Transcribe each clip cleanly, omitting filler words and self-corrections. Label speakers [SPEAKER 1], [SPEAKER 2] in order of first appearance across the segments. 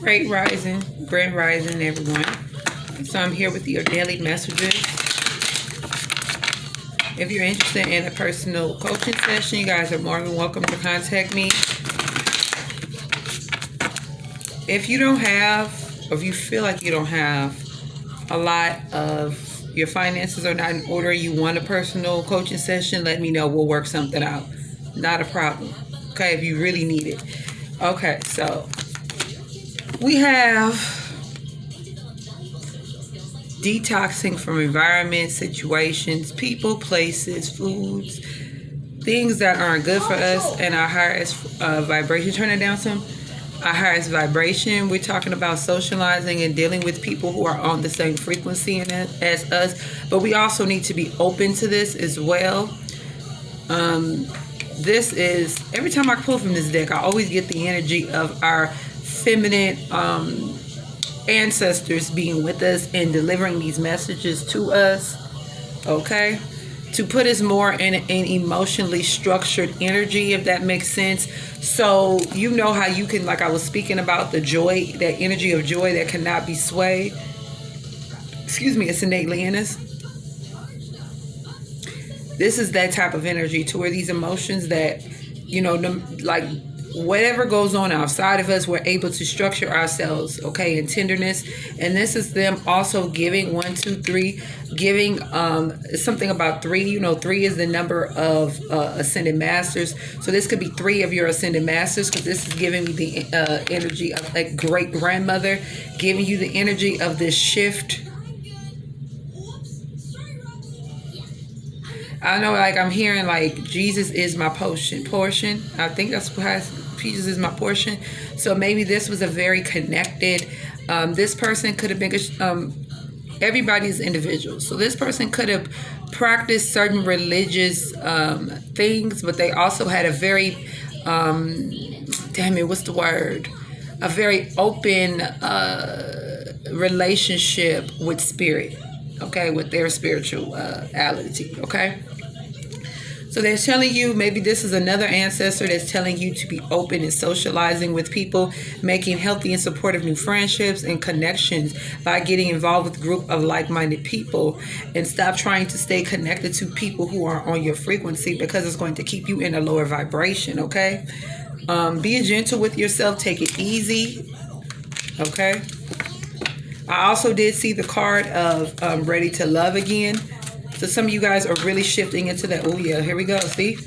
[SPEAKER 1] Great rising, grand rising, everyone. So I'm here with your daily messages. If you're interested in a personal coaching session, you guys are more than welcome to contact me. If you don't have, or if you feel like you don't have a lot of your finances are not in order, you want a personal coaching session, let me know. We'll work something out. Not a problem. Okay, if you really need it. Okay, so we have detoxing from environment, situations, people, places, foods, things that aren't good for us and our highest vibration. Turn it down some. Our highest vibration. We're talking about socializing and dealing with people who are on the same frequency as us, but we also need to be open to this as well. This is, every time I pull from this deck, I always get the energy of our feminine ancestors being with us and delivering these messages to us, okay, to put us more in an emotionally structured energy, if that makes sense. So you know how you can, like I was speaking about the joy, that energy of joy that cannot be swayed. Excuse me, it's innately in us. This is that type of energy to where these emotions that, you know, like whatever goes on outside of us, we're able to structure ourselves, okay, in tenderness. And this is them also giving 1, 2, 3, giving something about 3. You know, 3 is the number of ascended masters. So this could be 3 of your ascended masters, because this is giving me the energy of a great grandmother, giving you the energy of this shift. I know, like, I'm hearing, like, Jesus is my portion. I think that's what Jesus is my portion. So maybe this was a very connected, this person could have been, everybody's individual. So this person could have practiced certain religious things, but they also had a very, a very open relationship with spirit, okay, with their spirituality, okay? So they're telling you, maybe this is another ancestor that's telling you to be open and socializing with people, making healthy and supportive new friendships and connections by getting involved with a group of like-minded people, and stop trying to stay connected to people who are on your frequency, because it's going to keep you in a lower vibration, okay? Be gentle with yourself. Take it easy, okay? I also did see the card of ready to love again. So some of you guys are really shifting into that. Oh yeah, here we go. See,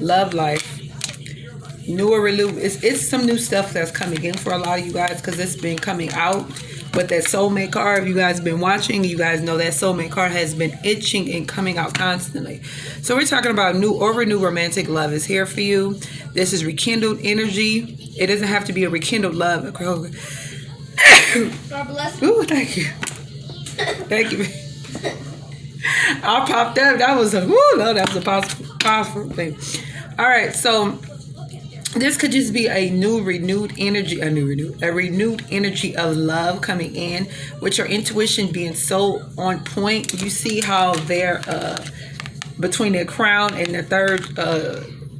[SPEAKER 1] love life, new or renewed. It's some new stuff that's coming in for a lot of you guys, because it's been coming out. But that soulmate card, if you guys been watching, you guys know that soulmate card has been itching and coming out constantly. So we're talking about new or renewed romantic love is here for you. This is rekindled energy. It doesn't have to be a rekindled love. God
[SPEAKER 2] bless you.
[SPEAKER 1] Ooh, thank you. Thank you. I popped up. That was a powerful thing. All right, so this could just be a renewed energy of love coming in, with your intuition being so on point. You see how they're between their crown and their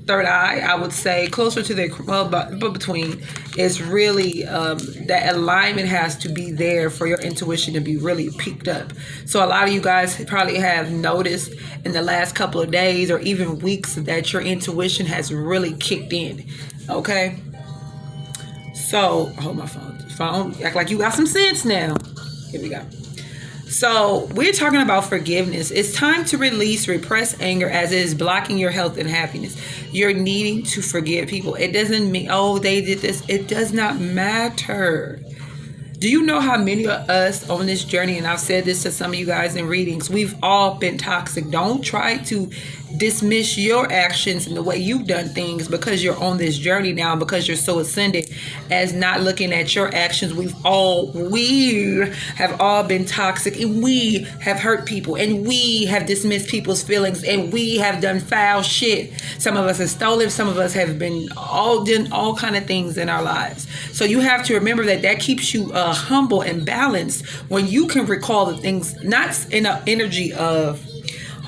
[SPEAKER 1] third eye, I would say, closer to their, well, but between, is really, that alignment has to be there for your intuition to be really peaked up. So a lot of you guys probably have noticed in the last couple of days or even weeks that your intuition has really kicked in, okay? So, hold my phone, act like you got some sense now. Here we go. So we're talking about forgiveness. It's time to release repressed anger, as it is blocking your health and happiness. You're needing to forgive people. It doesn't mean, oh, they did this. It does not matter. Do you know how many of us on this journey, and I've said this to some of you guys in readings, we've all been toxic. Don't try to dismiss your actions and the way you've done things because you're on this journey now, because you're so ascended, as not looking at your actions. We have all been toxic, and we have hurt people, and we have dismissed people's feelings, and we have done foul shit. Some of us have stolen, some of us have been done all kind of things in our lives. So you have to remember that keeps you humble and balanced when you can recall the things, not in an energy of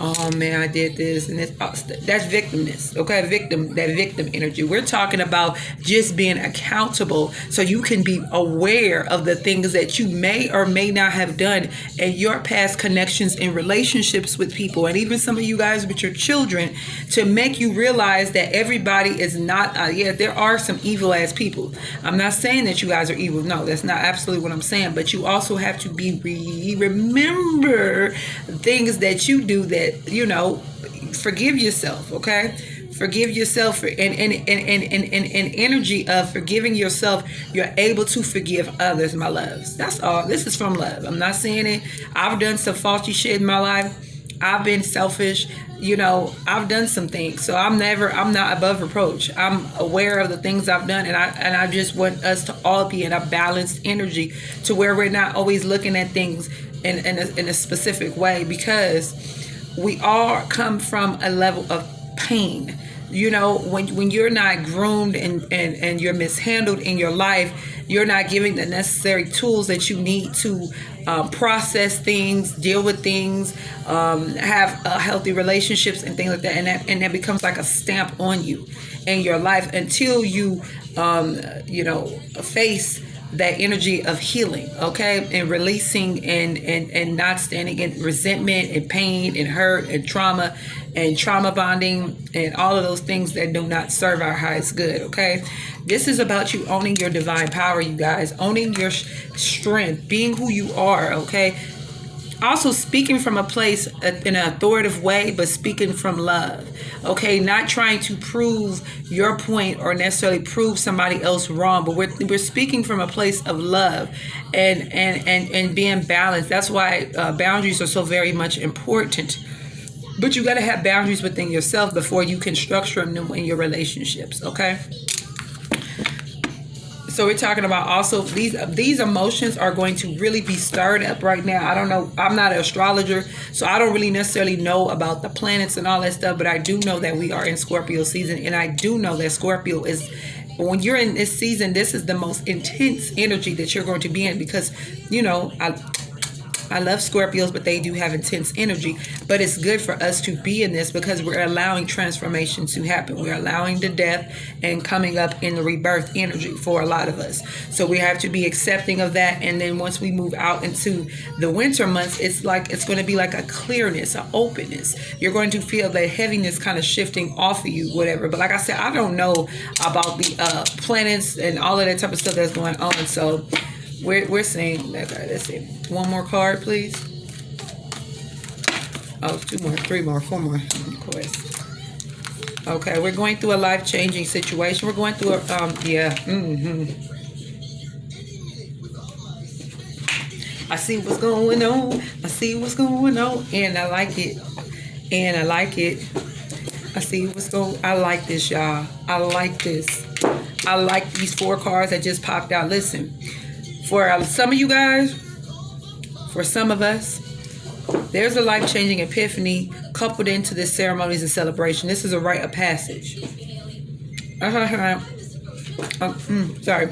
[SPEAKER 1] oh man, I did this and this. That's victimness, okay? That victim energy. We're talking about just being accountable so you can be aware of the things that you may or may not have done and your past connections and relationships with people, and even some of you guys with your children, to make you realize that everybody is not, there are some evil ass people. I'm not saying that you guys are evil. No, that's not absolutely what I'm saying. But you also have to be remember things that you do that, forgive yourself, okay? Forgive yourself, and energy of forgiving yourself, you're able to forgive others, my loves. That's all. This is from love. I'm not saying it. I've done some faulty shit in my life. I've been selfish. I've done some things. So I'm not above reproach. I'm aware of the things I've done, and I just want us to all be in a balanced energy to where we're not always looking at things in a specific way, because we all come from a level of pain. When you're not groomed and you're mishandled in your life, you're not giving the necessary tools that you need to process things, deal with things, have healthy relationships and things like that. And that becomes like a stamp on you in your life until you, face that energy of healing, okay, and releasing and not standing in resentment and pain and hurt and trauma bonding and all of those things that do not serve our highest good, okay? This is about you owning your divine power, you guys, owning your strength, being who you are, okay? Also speaking from a place in an authoritative way, but speaking from love, okay? Not trying to prove your point or necessarily prove somebody else wrong, but we're speaking from a place of love and being balanced. That's why boundaries are so very much important. But you got to have boundaries within yourself before you can structure them in your relationships, okay? So we're talking about also these emotions are going to really be stirred up right now. I don't know. I'm not an astrologer, so I don't really necessarily know about the planets and all that stuff. But I do know that we are in Scorpio season. And I do know that Scorpio is, when you're in this season, this is the most intense energy that you're going to be in. Because, I love Scorpios, but they do have intense energy. But it's good for us to be in this because we're allowing transformation to happen. We're allowing the death and coming up in the rebirth energy for a lot of us. So we have to be accepting of that. And then once we move out into the winter months, it's going to be like a clearness, an openness. You're going to feel that heaviness kind of shifting off of you, whatever. But like I said, I don't know about the planets and all of that type of stuff that's going on. So we're saying, let's see. One more card, please. Oh, 2 more, 3 more, 4 more. Of course. Okay, we're going through a life-changing situation. We're going through a, I see what's going on. I see what's going on. And I like it. And I like it. I see what's going on. I like this, y'all. I like this. I like these 4 cards that just popped out. Listen. For some of you guys, for some of us, there's a life-changing epiphany coupled into this ceremonies and celebration. This is a rite of passage. Sorry.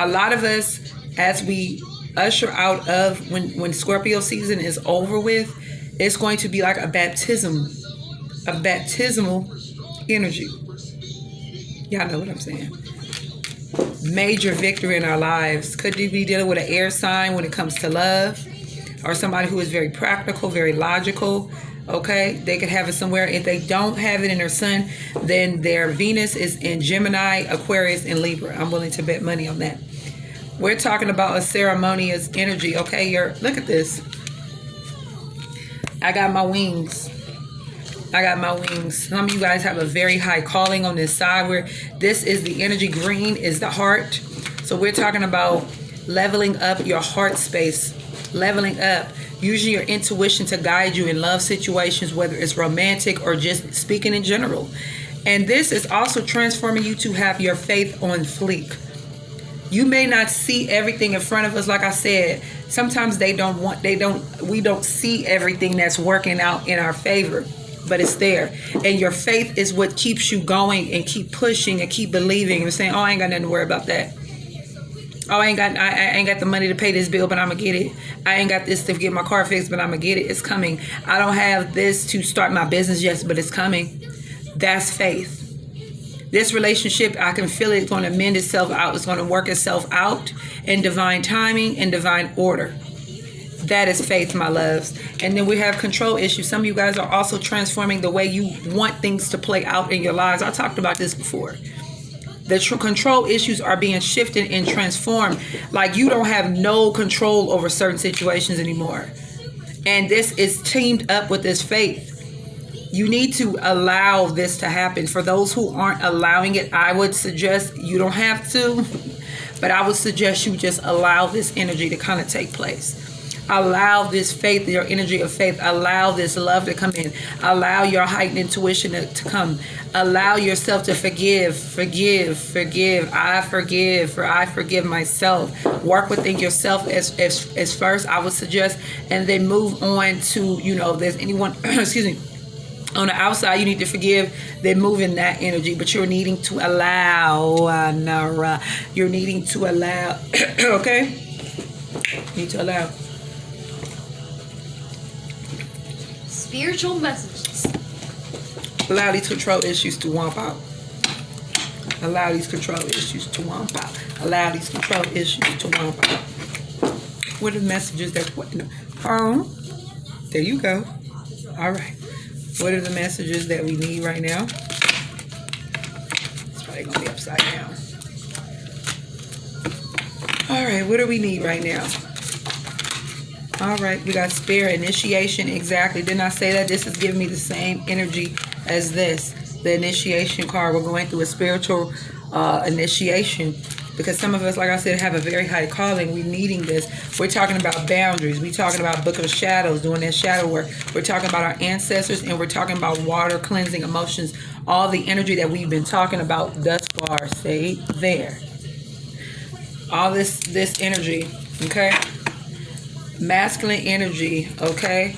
[SPEAKER 1] A lot of us, as we usher out of when Scorpio season is over with, it's going to be like a baptismal energy. Y'all know what I'm saying. Major victory in our lives. Could you be dealing with an air sign when it comes to love, or somebody who is very practical, very logical? Okay, they could have it somewhere. If they don't have it in their sun, then their Venus is in Gemini, Aquarius, and Libra. I'm willing to bet money on that. We're talking about a ceremonious energy. Okay, look at this. I got my wings. Some of you guys have a very high calling on this side, where this is the energy. Green is the heart. So we're talking about leveling up your heart space, leveling up, using your intuition to guide you in love situations, whether it's romantic or just speaking in general. And this is also transforming you to have your faith on fleek. You may not see everything in front of us. Like I said, sometimes we don't see everything that's working out in our favor. But it's there. And your faith is what keeps you going and keep pushing and keep believing and saying, oh, I ain't got nothing to worry about that. Oh, I ain't got the money to pay this bill, but I'm gonna get it. I ain't got this to get my car fixed, but I'm gonna get it. It's coming. I don't have this to start my business yet, but it's coming. That's faith. This relationship, I can feel it going to mend itself out. It's going to work itself out in divine timing and divine order. That is faith, my loves. And then we have control issues. Some of you guys are also transforming the way you want things to play out in your lives. I talked about this before. The control issues are being shifted and transformed. Like you don't have no control over certain situations anymore. And this is teamed up with this faith. You need to allow this to happen. For those who aren't allowing it, I would suggest you don't have to, but I would suggest you just allow this energy to kind of take place. Allow this faith, your energy of faith, allow this love to come in. Allow your heightened intuition to come. Allow yourself to forgive. I forgive myself. Work within yourself as first, I would suggest, and then move on to, if there's anyone, excuse me, on the outside you need to forgive, then move in that energy. But you're needing to allow, you're needing to allow, okay? You need to allow.
[SPEAKER 2] Spiritual messages.
[SPEAKER 1] Allow these control issues to womp out. Allow these control issues to womp out. Allow these control issues to womp out. What are the messages that, there you go. All right. What are the messages that we need right now? It's probably going to be upside down. All right, what do we need right now? All right, we got spirit, initiation, exactly. Didn't I say that? This is giving me the same energy as this. The initiation card. We're going through a spiritual initiation. Because some of us, like I said, have a very high calling. We're needing this. We're talking about boundaries. We're talking about Book of Shadows, doing that shadow work. We're talking about our ancestors, and we're talking about water, cleansing, emotions, all the energy that we've been talking about thus far. Stay there. All this energy, okay? Masculine energy, okay?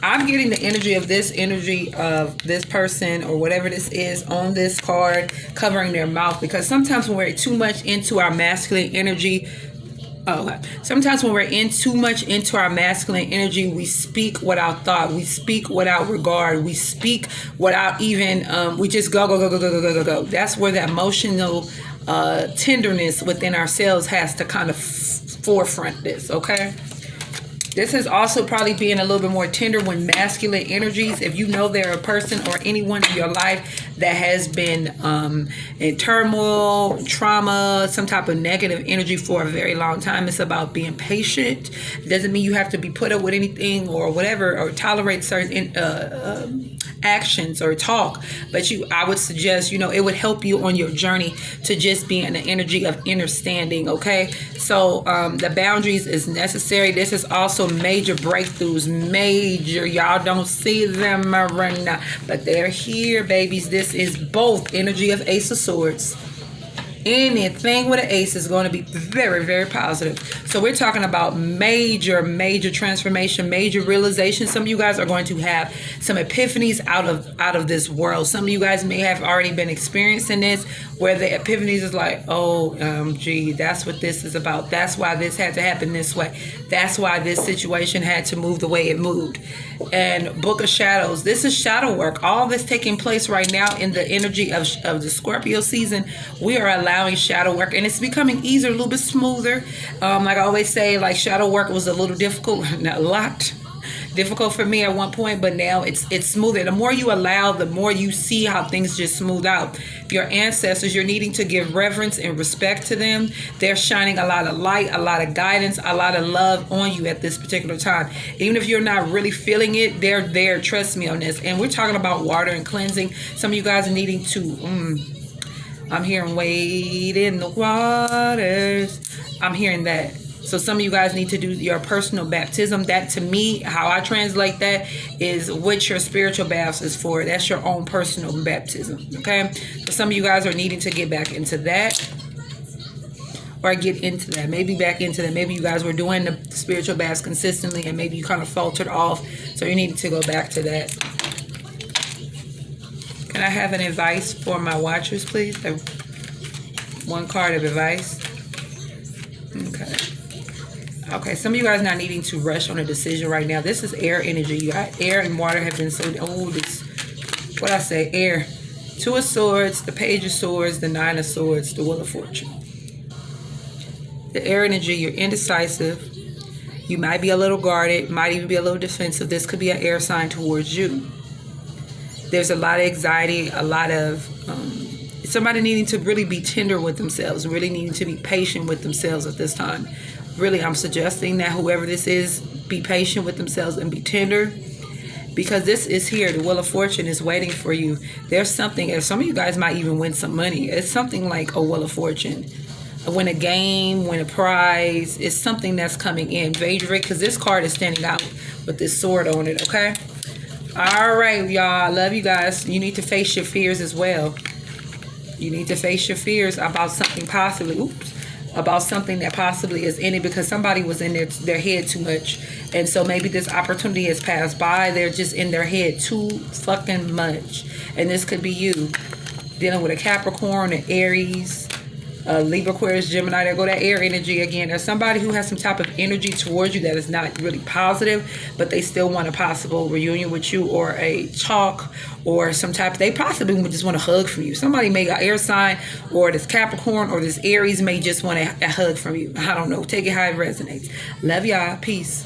[SPEAKER 1] I'm getting the energy of this person or whatever this is on this card covering their mouth, because sometimes when we're too much into our masculine energy, sometimes when we're in too much into our masculine energy, we speak without thought, we speak without regard, we speak without even, we just go. That's where the emotional tenderness within ourselves has to kind of forefront this, okay? This is also probably being a little bit more tender when masculine energies, if you know there a person or anyone in your life that has been in turmoil, trauma, some type of negative energy for a very long time, it's about being patient. It doesn't mean you have to be put up with anything or whatever, or tolerate certain actions or talk, but I would suggest, it would help you on your journey to just be in the energy of understanding, okay? So the boundaries is necessary. This is also major breakthroughs, y'all don't see them right now, but they're here, babies. This is both energy of Ace of Swords. Anything with an ace is going to be very, very positive. So we're talking about major transformation, major realization. Some of you guys are going to have some epiphanies out of this world. Some of you guys may have already been experiencing this, where the epiphanies is like, gee, that's what this is about. That's why this had to happen this way. That's why this situation had to move the way it moved. And Book of Shadows, this is shadow work. All this taking place right now in the energy of the Scorpio season. We are allowing shadow work, and it's becoming easier, a little bit smoother. Like I always say, like shadow work was a little difficult, not a lot difficult for me at one point, but now it's smoother. The more you allow, the more you see how things just smooth out. Your ancestors, you're needing to give reverence and respect to them. They're shining a lot of light, a lot of guidance, a lot of love on you at this particular time. Even if you're not really feeling it, they're there. Trust me on this. And we're talking about water and cleansing. Some of you guys are needing to I'm hearing wade in the waters. I'm hearing that. So some of you guys need to do your personal baptism. That, to me, how I translate that is what your spiritual baths is for. That's your own personal baptism, okay? So some of you guys are needing to get back into that, or get into that, maybe back into that. Maybe you guys were doing the spiritual baths consistently, and maybe you kind of faltered off, so you need to go back to that. Can I have an advice for my watchers, please? One card of advice. Okay. Okay, some of you guys not needing to rush on a decision right now. This is air energy. You got air and water have been so, oh, this, what I say, air. Two of Swords, the Page of Swords, the Nine of Swords, the Wheel of Fortune. The air energy, you're indecisive. You might be a little guarded, might even be a little defensive. This could be an air sign towards you. There's a lot of anxiety, a lot of somebody needing to really be tender with themselves, really needing to be patient with themselves at this time. Really, I'm suggesting that whoever this is, be patient with themselves and be tender. Because this is here, the Wheel of Fortune is waiting for you. There's something, and some of you guys might even win some money. It's something like a Wheel of Fortune. Win a game, win a prize. It's something that's coming in. Vajra, because this card is standing out with this sword on it, okay? All right, y'all. I love you guys. You need to face your fears as well. You need to face your fears about something possibly, about something that possibly is in it, because somebody was in their head too much. And so maybe this opportunity has passed by. They're just in their head too fucking much. And this could be you dealing with a Capricorn, an Aries, Libra, Aquarius, Gemini. There go that air energy again. There's somebody who has some type of energy towards you that is not really positive, but they still want a possible reunion with you, or a talk, or some type. They possibly would just want a hug from you. Somebody may got air sign, or this Capricorn, or this Aries may just want a hug from you. I don't know. Take it how it resonates. Love y'all. Peace.